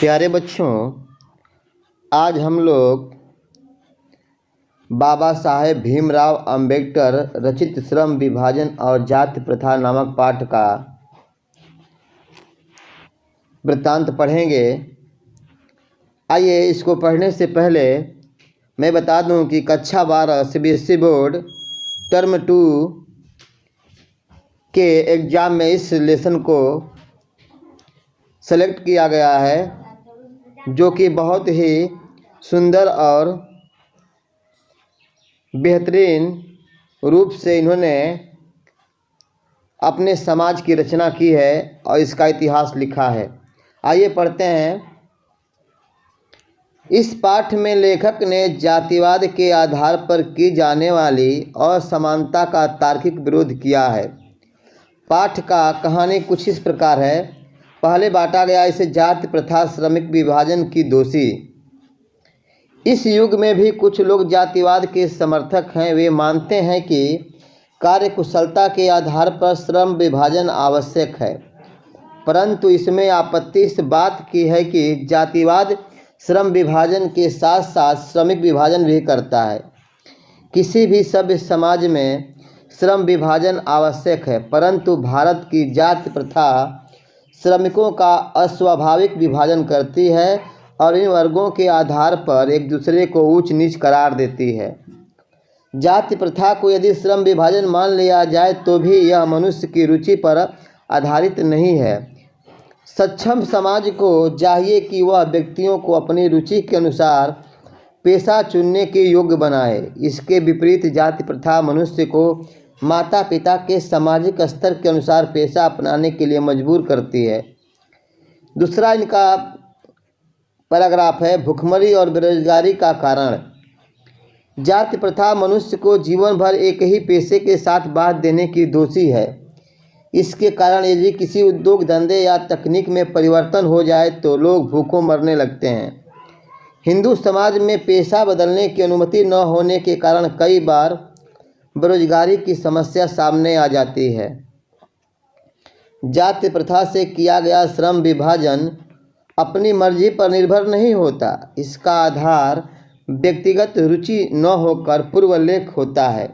प्यारे बच्चों, आज हम लोग बाबा साहेब भीमराव अंबेडकर रचित श्रम विभाजन और जाति प्रथा नामक पाठ का वृत्तांत पढ़ेंगे। आइए, इसको पढ़ने से पहले मैं बता दूं कि कक्षा 12 सीबीएसई बोर्ड टर्म 2 के एग्ज़ाम में इस लेसन को सेलेक्ट किया गया है, जो कि बहुत ही सुंदर और बेहतरीन रूप से इन्होंने अपने समाज की रचना की है और इसका इतिहास लिखा है। आइए पढ़ते हैं। इस पाठ में लेखक ने जातिवाद के आधार पर की जाने वाली असमानता का तार्किक विरोध किया है। पाठ का कहानी कुछ इस प्रकार है। पहले बांटा गया इसे जाति प्रथा श्रमिक विभाजन की दोषी। इस युग में भी कुछ लोग जातिवाद के समर्थक हैं। वे मानते हैं कि कार्य कुशलता के आधार पर श्रम विभाजन आवश्यक है, परंतु इसमें आपत्ति इस बात की है कि जातिवाद श्रम विभाजन के साथ साथ श्रमिक विभाजन भी करता है। किसी भी सभ्य समाज में श्रम विभाजन आवश्यक है, परंतु भारत की जाति प्रथा श्रमिकों का अस्वाभाविक विभाजन करती है और इन वर्गों के आधार पर एक दूसरे को ऊंच नीच करार देती है। जाति प्रथा को यदि श्रम विभाजन मान लिया जाए तो भी यह मनुष्य की रुचि पर आधारित नहीं है। सक्षम समाज को चाहिए कि वह व्यक्तियों को अपनी रुचि के अनुसार पेशा चुनने के योग्य बनाए। इसके विपरीत जाति प्रथा मनुष्य को माता पिता के सामाजिक स्तर के अनुसार पेशा अपनाने के लिए मजबूर करती है। दूसरा इनका पैराग्राफ है, भुखमरी और बेरोजगारी का कारण। जाति प्रथा मनुष्य को जीवन भर एक ही पेशे के साथ बांध देने की दोषी है। इसके कारण यदि किसी उद्योग धंधे या तकनीक में परिवर्तन हो जाए तो लोग भूखों मरने लगते हैं। हिंदू समाज में पेशा बदलने की अनुमति न होने के कारण कई बार बेरोजगारी की समस्या सामने आ जाती है। जाति प्रथा से किया गया श्रम विभाजन अपनी मर्जी पर निर्भर नहीं होता। इसका आधार व्यक्तिगत रुचि न होकर पूर्वलेख होता है।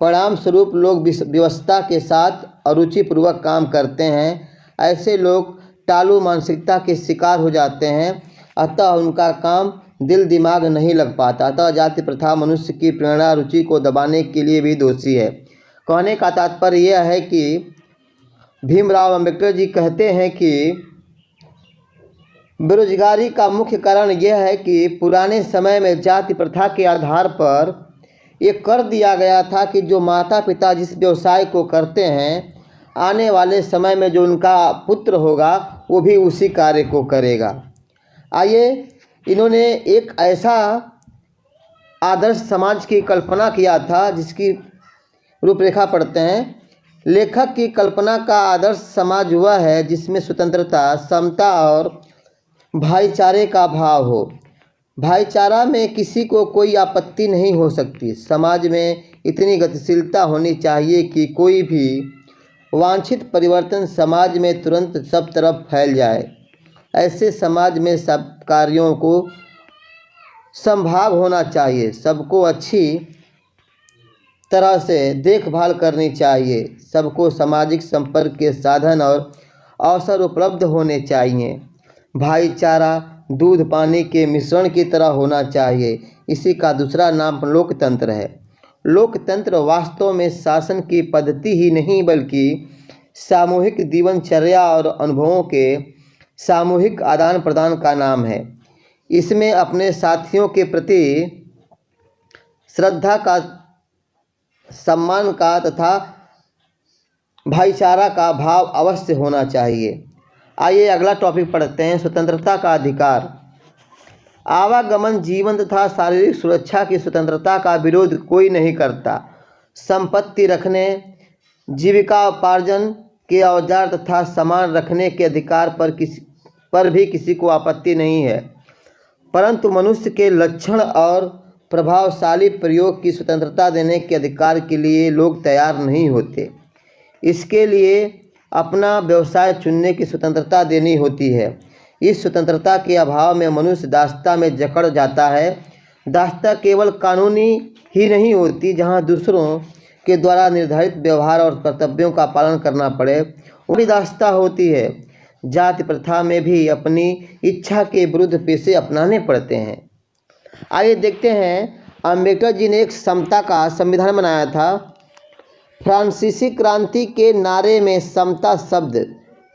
परिणाम स्वरूप लोग व्यवस्था के साथ अरुचिपूर्वक काम करते हैं। ऐसे लोग टालू मानसिकता के शिकार हो जाते हैं, अतः उनका काम दिल दिमाग नहीं लग पाता। अतः जाति प्रथा मनुष्य की प्रेरणा रुचि को दबाने के लिए भी दोषी है। कहने का तात्पर्य यह है कि भीमराव अंबेडकर जी कहते हैं कि बेरोजगारी का मुख्य कारण यह है कि पुराने समय में जाति प्रथा के आधार पर ये कर दिया गया था कि जो माता पिता जिस व्यवसाय को करते हैं, आने वाले समय में जो उनका पुत्र होगा वो भी उसी कार्य को करेगा। आइए, इन्होंने एक ऐसा आदर्श समाज की कल्पना किया था जिसकी रूपरेखा पढ़ते हैं। लेखक की कल्पना का आदर्श समाज वह है जिसमें स्वतंत्रता, समता और भाईचारे का भाव हो। भाईचारा में किसी को कोई आपत्ति नहीं हो सकती। समाज में इतनी गतिशीलता होनी चाहिए कि कोई भी वांछित परिवर्तन समाज में तुरंत सब तरफ फैल जाए। ऐसे समाज में सब कार्यों को संभाग होना चाहिए। सबको अच्छी तरह से देखभाल करनी चाहिए। सबको सामाजिक संपर्क के साधन और अवसर उपलब्ध होने चाहिए। भाईचारा दूध पानी के मिश्रण की तरह होना चाहिए। इसी का दूसरा नाम लोकतंत्र है। लोकतंत्र वास्तव में शासन की पद्धति ही नहीं बल्कि सामूहिक जीवनचर्या और अनुभवों के सामूहिक आदान प्रदान का नाम है। इसमें अपने साथियों के प्रति श्रद्धा का, सम्मान का तथा भाईचारा का भाव अवश्य होना चाहिए। आइए अगला टॉपिक पढ़ते हैं, स्वतंत्रता का अधिकार। आवागमन, जीवन तथा शारीरिक सुरक्षा की स्वतंत्रता का विरोध कोई नहीं करता। संपत्ति रखने, जीविका उपार्जन के औजार तथा सामान रखने के अधिकार पर भी किसी को आपत्ति नहीं है, परंतु मनुष्य के लक्षण और प्रभावशाली प्रयोग की स्वतंत्रता देने के अधिकार के लिए लोग तैयार नहीं होते। इसके लिए अपना व्यवसाय चुनने की स्वतंत्रता देनी होती है। इस स्वतंत्रता के अभाव में मनुष्य दासता में जकड़ जाता है। दासता केवल कानूनी ही नहीं होती, जहाँ दूसरों के द्वारा निर्धारित व्यवहार और कर्तव्यों का पालन करना पड़े, वही दासता होती है। जाति प्रथा में भी अपनी इच्छा के विरुद्ध पेशे अपनाने पड़ते हैं। आइए देखते हैं, अम्बेडकर जी ने एक समता का संविधान बनाया था। फ्रांसीसी क्रांति के नारे में समता शब्द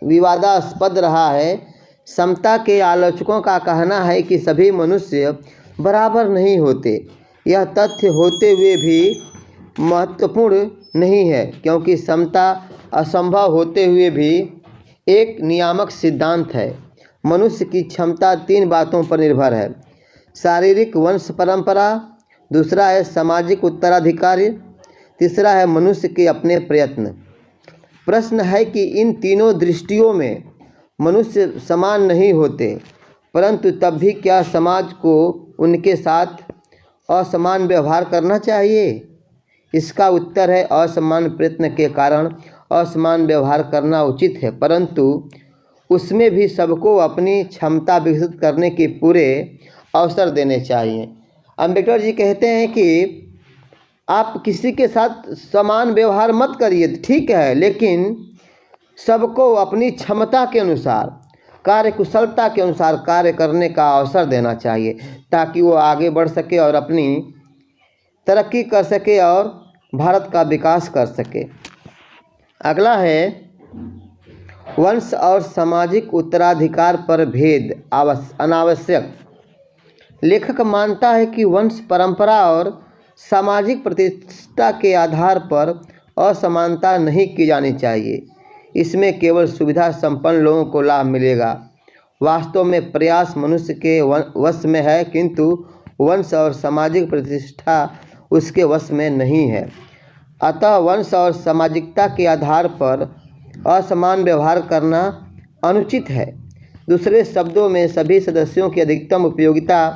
विवादास्पद रहा है। समता के आलोचकों का कहना है कि सभी मनुष्य बराबर नहीं होते। यह तथ्य होते हुए भी महत्वपूर्ण नहीं है, क्योंकि समता असंभव होते हुए भी एक नियामक सिद्धांत है। मनुष्य की क्षमता 3 बातों पर निर्भर है: शारीरिक वंश परंपरा, दूसरा है सामाजिक उत्तराधिकार, तीसरा है मनुष्य के अपने प्रयत्न। प्रश्न है कि इन तीनों दृष्टियों में मनुष्य समान नहीं होते, परंतु तब भी क्या समाज को उनके साथ असमान व्यवहार करना चाहिए? इसका उत्तर है असमान प्रयत्न के कारण असमान व्यवहार करना उचित है, परंतु उसमें भी सबको अपनी क्षमता विकसित करने के पूरे अवसर देने चाहिए। अम्बेडकर जी कहते हैं कि आप किसी के साथ समान व्यवहार मत करिए, ठीक है, लेकिन सबको अपनी क्षमता के अनुसार, कार्य कुशलता के अनुसार कार्य करने का अवसर देना चाहिए, ताकि वो आगे बढ़ सके और अपनी तरक्की कर सके और भारत का विकास कर सके। अगला है वंश और सामाजिक उत्तराधिकार पर भेद अनावश्यक। लेखक मानता है कि वंश परंपरा और सामाजिक प्रतिष्ठा के आधार पर असमानता नहीं की जानी चाहिए। इसमें केवल सुविधा संपन्न लोगों को लाभ मिलेगा। वास्तव में प्रयास मनुष्य के वश में है, किंतु वंश और सामाजिक प्रतिष्ठा उसके वश में नहीं है। अतः वंश और सामाजिकता के आधार पर असमान व्यवहार करना अनुचित है। दूसरे शब्दों में सभी सदस्यों की अधिकतम उपयोगिता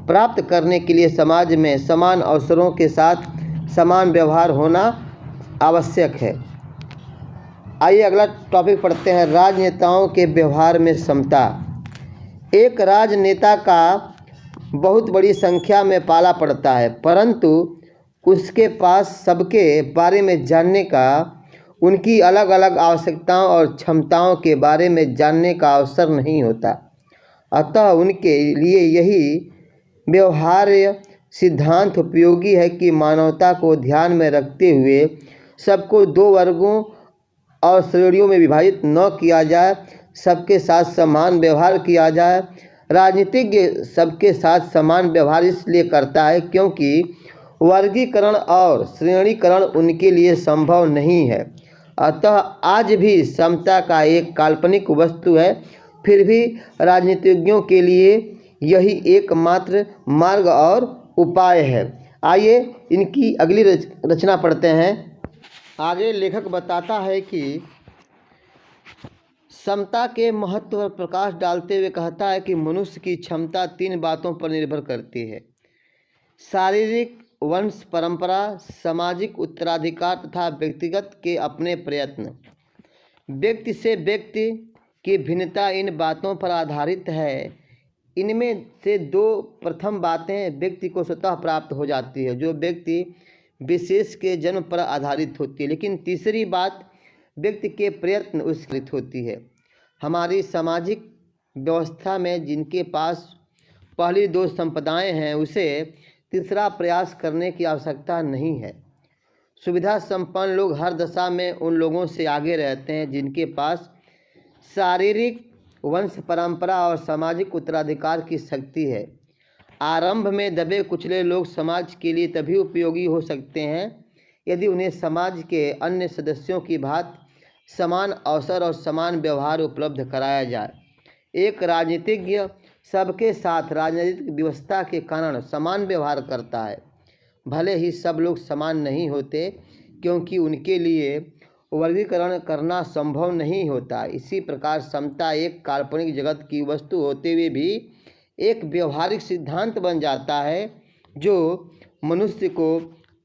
प्राप्त करने के लिए समाज में समान अवसरों के साथ समान व्यवहार होना आवश्यक है। आइए अगला टॉपिक पढ़ते हैं, राजनेताओं के व्यवहार में समता। एक राजनेता का बहुत बड़ी संख्या में पाला पड़ता है, परंतु उसके पास सबके बारे में जानने का, उनकी अलग अलग आवश्यकताओं और क्षमताओं के बारे में जानने का अवसर नहीं होता। अतः उनके लिए यही व्यवहार्य सिद्धांत उपयोगी है कि मानवता को ध्यान में रखते हुए सबको 2 वर्गों और श्रेणियों में विभाजित न किया जाए, सबके साथ समान व्यवहार किया जाए। राजनीतिज्ञ सबके साथ समान व्यवहार इसलिए करता है क्योंकि वर्गीकरण और श्रेणीकरण उनके लिए संभव नहीं है। अतः आज भी समता का एक काल्पनिक वस्तु है, फिर भी राजनीतिज्ञों के लिए यही एकमात्र मार्ग और उपाय है। आइए इनकी अगली रचना पढ़ते हैं। आगे लेखक बताता है कि समता के महत्व पर प्रकाश डालते हुए कहता है कि मनुष्य की क्षमता 3 बातों पर निर्भर करती है: शारीरिक वंश परंपरा, सामाजिक उत्तराधिकार तथा व्यक्तिगत के अपने प्रयत्न। व्यक्ति से व्यक्ति की भिन्नता इन बातों पर आधारित है। इनमें से 2 प्रथम बातें व्यक्ति को स्वतः प्राप्त हो जाती है, जो व्यक्ति विशेष के जन्म पर आधारित होती है, लेकिन तीसरी बात व्यक्ति के प्रयत्न उसकी होती है। हमारी सामाजिक व्यवस्था में जिनके पास पहली 2 संपदाएं हैं, उसे तीसरा प्रयास करने की आवश्यकता नहीं है। सुविधा संपन्न लोग हर दशा में उन लोगों से आगे रहते हैं जिनके पास शारीरिक वंश परंपरा और सामाजिक उत्तराधिकार की शक्ति है। आरंभ में दबे कुचले लोग समाज के लिए तभी उपयोगी हो सकते हैं यदि उन्हें समाज के अन्य सदस्यों की भांति समान अवसर और समान व्यवहार उपलब्ध कराया जाए। एक राजनीतिज्ञ सबके साथ राजनीतिक व्यवस्था के कारण समान व्यवहार करता है, भले ही सब लोग समान नहीं होते, क्योंकि उनके लिए वर्गीकरण करना संभव नहीं होता। इसी प्रकार समता एक काल्पनिक जगत की वस्तु होते हुए भी एक व्यवहारिक सिद्धांत बन जाता है, जो मनुष्य को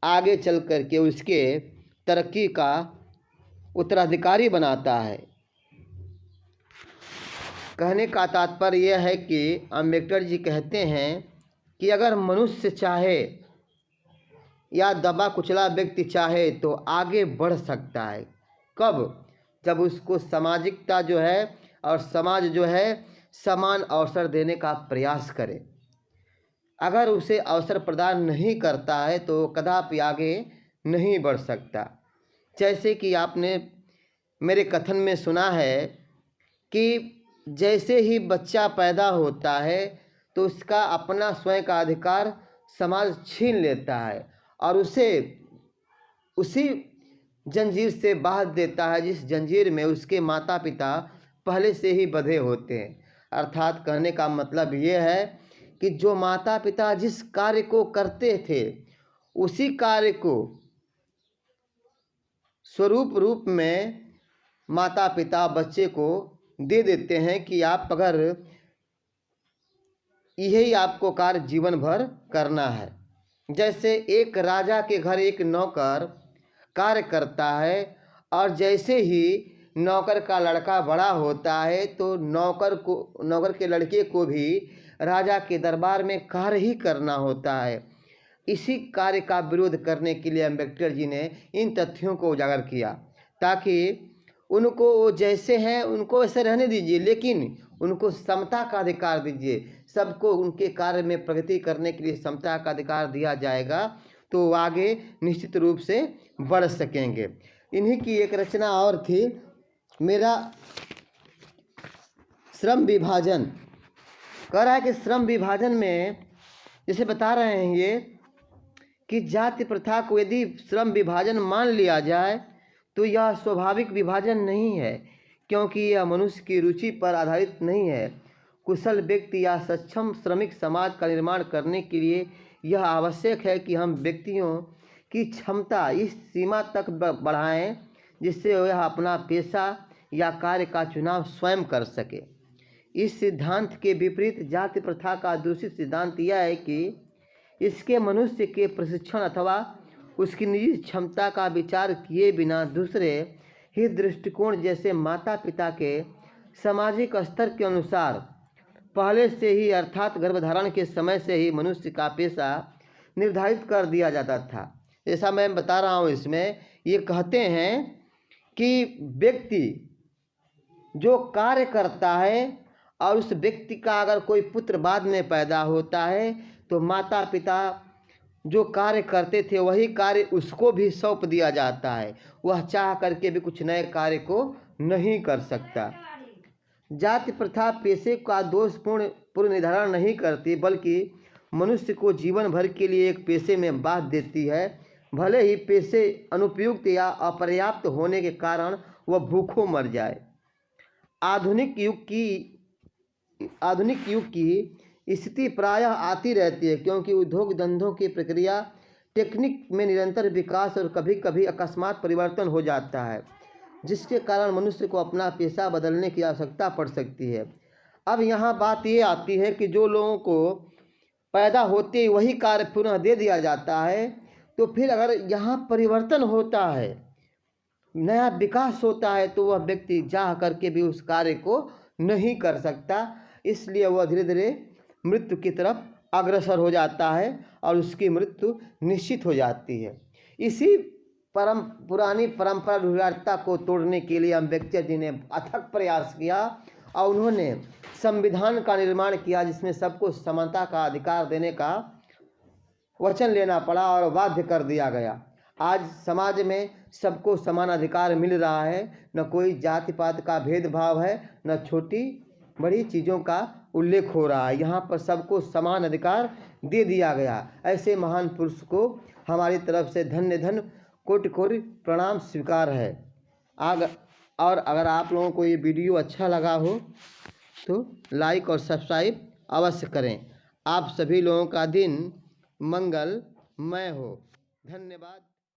आगे चल कर के उसके तरक्की का उत्तराधिकारी बनाता है। कहने का तात्पर्य यह है कि अम्बेडकर जी कहते हैं कि अगर मनुष्य चाहे या दबा कुचला व्यक्ति चाहे तो आगे बढ़ सकता है। कब? जब उसको सामाजिकता जो है और समाज जो है समान अवसर देने का प्रयास करे। अगर उसे अवसर प्रदान नहीं करता है तो कदापि आगे नहीं बढ़ सकता। जैसे कि आपने मेरे कथन में सुना है कि जैसे ही बच्चा पैदा होता है तो उसका अपना स्वयं का अधिकार समाज छीन लेता है और उसे उसी जंजीर से बांध देता है जिस जंजीर में उसके माता पिता पहले से ही बंधे होते हैं। अर्थात कहने का मतलब ये है कि जो माता पिता जिस कार्य को करते थे उसी कार्य को स्वरूप रूप में माता पिता बच्चे को दे देते हैं कि आप अगर यही आपको कार्य जीवन भर करना है। जैसे एक राजा के घर एक नौकर कार्य करता है और जैसे ही नौकर का लड़का बड़ा होता है तो नौकर के लड़के को भी राजा के दरबार में कार्य ही करना होता है। इसी कार्य का विरोध करने के लिए अम्बेडकर जी ने इन तथ्यों को उजागर किया ताकि उनको वो जैसे हैं उनको ऐसे रहने दीजिए, लेकिन उनको समता का अधिकार दीजिए। सबको उनके कार्य में प्रगति करने के लिए समता का अधिकार दिया जाएगा तो वो आगे निश्चित रूप से बढ़ सकेंगे। इन्हीं की एक रचना और थी, मेरा श्रम विभाजन। कह रहा है कि श्रम विभाजन में जैसे बता रहे हैं ये कि जाति प्रथा को यदि श्रम विभाजन मान लिया जाए तो यह स्वाभाविक विभाजन नहीं है, क्योंकि यह मनुष्य की रुचि पर आधारित नहीं है। कुशल व्यक्ति या सक्षम श्रमिक समाज का निर्माण करने के लिए यह आवश्यक है कि हम व्यक्तियों की क्षमता इस सीमा तक बढ़ाएं जिससे वह अपना पेशा या कार्य का चुनाव स्वयं कर सके। इस सिद्धांत के विपरीत जाति प्रथा का दूसरी सिद्धांत यह है कि इसके मनुष्य के प्रशिक्षण अथवा उसकी निजी क्षमता का विचार किए बिना दूसरे ही दृष्टिकोण जैसे माता पिता के सामाजिक स्तर के अनुसार पहले से ही अर्थात गर्भधारण के समय से ही मनुष्य का पेशा निर्धारित कर दिया जाता था। जैसा मैं बता रहा हूँ इसमें ये कहते हैं कि व्यक्ति जो कार्य करता है और उस व्यक्ति का अगर कोई पुत्र बाद में पैदा होता है तो माता पिता जो कार्य करते थे वही कार्य उसको भी सौंप दिया जाता है। वह चाह करके भी कुछ नए कार्य को नहीं कर सकता। जाति प्रथा पेशे का दोषपूर्ण पूर्ण निर्धारण नहीं करती, बल्कि मनुष्य को जीवन भर के लिए एक पेशे में बांध देती है। भले ही पेशे अनुपयुक्त या अपर्याप्त होने के कारण वह भूखों मर जाए। आधुनिक युग की स्थिति प्रायः आती रहती है, क्योंकि उद्योग धंधों की प्रक्रिया टेक्निक में निरंतर विकास और कभी कभी अकस्मात परिवर्तन हो जाता है, जिसके कारण मनुष्य को अपना पेशा बदलने की आवश्यकता पड़ सकती है। अब यहाँ बात ये आती है कि जो लोगों को पैदा होते ही वही कार्य पुनः दे दिया जाता है, तो फिर अगर यहाँ परिवर्तन होता है, नया विकास होता है, तो वह व्यक्ति चाह करके भी उस कार्य को नहीं कर सकता। इसलिए वह धीरे धीरे मृत्यु की तरफ अग्रसर हो जाता है और उसकी मृत्यु निश्चित हो जाती है। इसी पुरानी परंपरा रूढ़िवादिता को तोड़ने के लिए अम्बेडकर जी ने अथक प्रयास किया और उन्होंने संविधान का निर्माण किया, जिसमें सबको समानता का अधिकार देने का वचन लेना पड़ा और बाध्य कर दिया गया। आज समाज में सबको समान अधिकार मिल रहा है, न कोई जाति पात का भेदभाव है, न छोटी बड़ी चीज़ों का उल्लेख हो रहा है। यहाँ पर सबको समान अधिकार दे दिया गया। ऐसे महान पुरुष को हमारी तरफ से धन्य धन्य कोटि कोटि प्रणाम स्वीकार है। और अगर आप लोगों को ये वीडियो अच्छा लगा हो तो लाइक और सब्सक्राइब अवश्य करें। आप सभी लोगों का दिन मंगलमय हो। धन्यवाद।